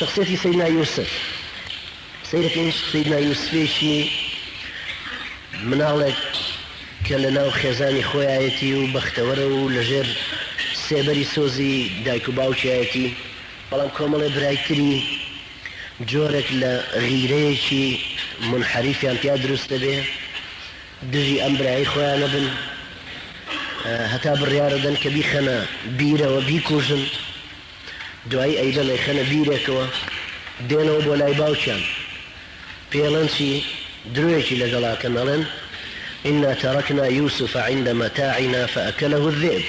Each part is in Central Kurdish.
شخصيتي سيدنا يوسف سيدنا يوسفيشي مناڵێک کە لە ناو خێزانی خۆیایەتی و بەختەوەرە و لەژێر سێبەری سۆزی دایک و باوکیایەتی، بەڵام کۆمەڵێ برایتری جۆرێک لە غیرەیەکی منحەریفیان پیا دروستە بێ، دژی ئەم برایی خۆیان نەبن، هەتا بڕیارەدەن کە بیخەنە بیرەوە بیکوژن، دوایی ئەیدەن ئەیخەنە بیرێکەوە دێنەوە بۆ لای باوکیان، پێڵەن چی درۆیەکی لەگەڵاکەن، ئەڵێن إنا تركنا يوسف عند متاعنا فأكله الذئب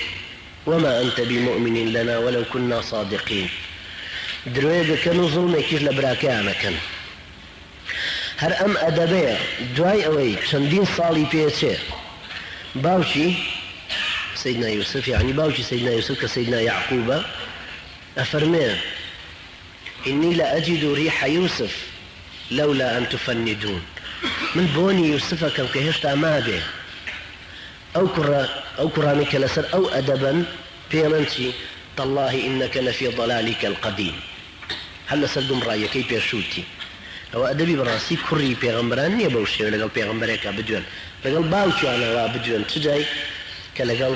وما أنت بمؤمن لنا ولو كنا صادقين. دروية كانوا ظلمكيش لبراكانا كان هر أم أدبية دواي أوي شندين صالي بيتشي باوشي سيدنا يوسف، يعني باوشي سيدنا يوسف كسيدنا يعقوب أفرميه إني لأجد ريح يوسف لولا أن تفندون، من بوني يوسف كم كهشت أمابه أو كرانك لسر أو أدبا بيلنتي تالله إنك لفي ضلالك القديم. هل سردم رأيك كيف يشوتي أو أدبي براسي كري بيغمبران يبوشي لقل بيغمبريك بدون لقل باوشي أنا بدون تجاي كلقل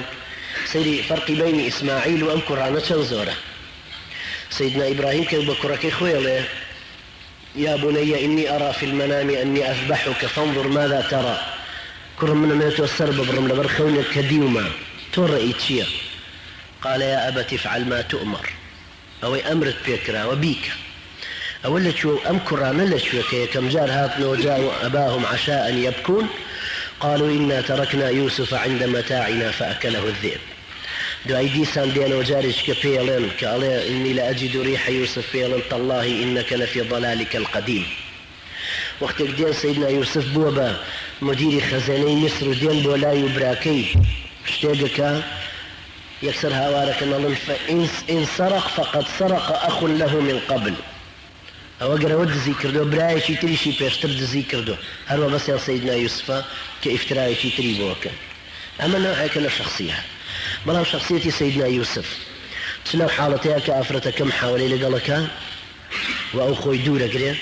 سيدي فرق بين إسماعيل وأم كرانا تنزوره. سيدنا إبراهيم كيف بكرك خويله يا بني إني أرى في المنام أني أذبحك فانظر ماذا ترى. كرم من ما يتوسر ببرم لبرخونك كديوما ترأيت شيء. قال يا أبت افعل ما تؤمر أو أمرت بكرا وبيك أولا شو أم كرانا لشوكي كم جار هاتنا وجاءوا أباهم عشاء يبكون قالوا إنا تركنا يوسف عند متاعنا فأكله الذئب. دو أيدي سان دينا وجارش كبيلن كالله إني لأجد ريح يوسف بيلن تالله إنك لفي ضلالك القديم. وقت دين سيدنا يوسف بوبا مدير خزاني مصر ودين بولاي وبراكي اشتاقك يكسر هوارك نظن فإن سرق فقد سرق أخ له من قبل أو أقرأ ود ذكردو براي شي تري شي بيشتر ذكردو هل بس يا سيدنا يوسف كإفتراء شي تري بوكا. أما نوعك لشخصيها بلام شخصيتي سيدنا يوسف تلو حالتها كأفرتك كم حاولي لقلك وأخوي دورك ليه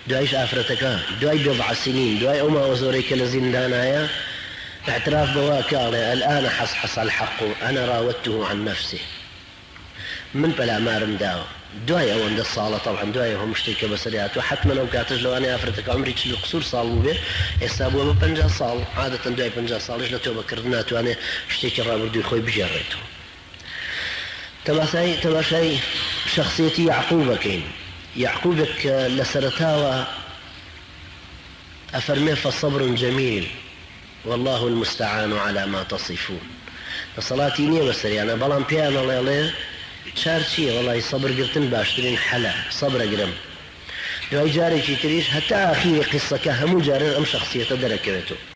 دعيش أفرتك دعي بضع سنين دعي أما وزوريك لزندانايا اعتراف بواكالي الآن حصحص الحق أنا راودته عن نفسه من بلا ما رمداو دعي أو عند الصالة طبعا دعي هم مشتركة بسريات وحتما لو كاتج لو أنا أفرتك عمري تشلو قصور صالو به يسابوا ببنجا صال عادة دعي بنجا صال إيش لتوبة كردنات وأنا اشتيك الرابردو يخوي بجريته. تماشي شخصيتي يعقوب كين يعقوبك لسرتاوى أفرمي فصبر جميل والله المستعان على ما تصفون. فصلاتي نية بسري أنا بلان بيانا ليلي شارشي والله صبر قرتن باشترين حلا صبر قرم دو جاري تريش حتى أخير قصة كهمو جارين أم شخصية دركبته.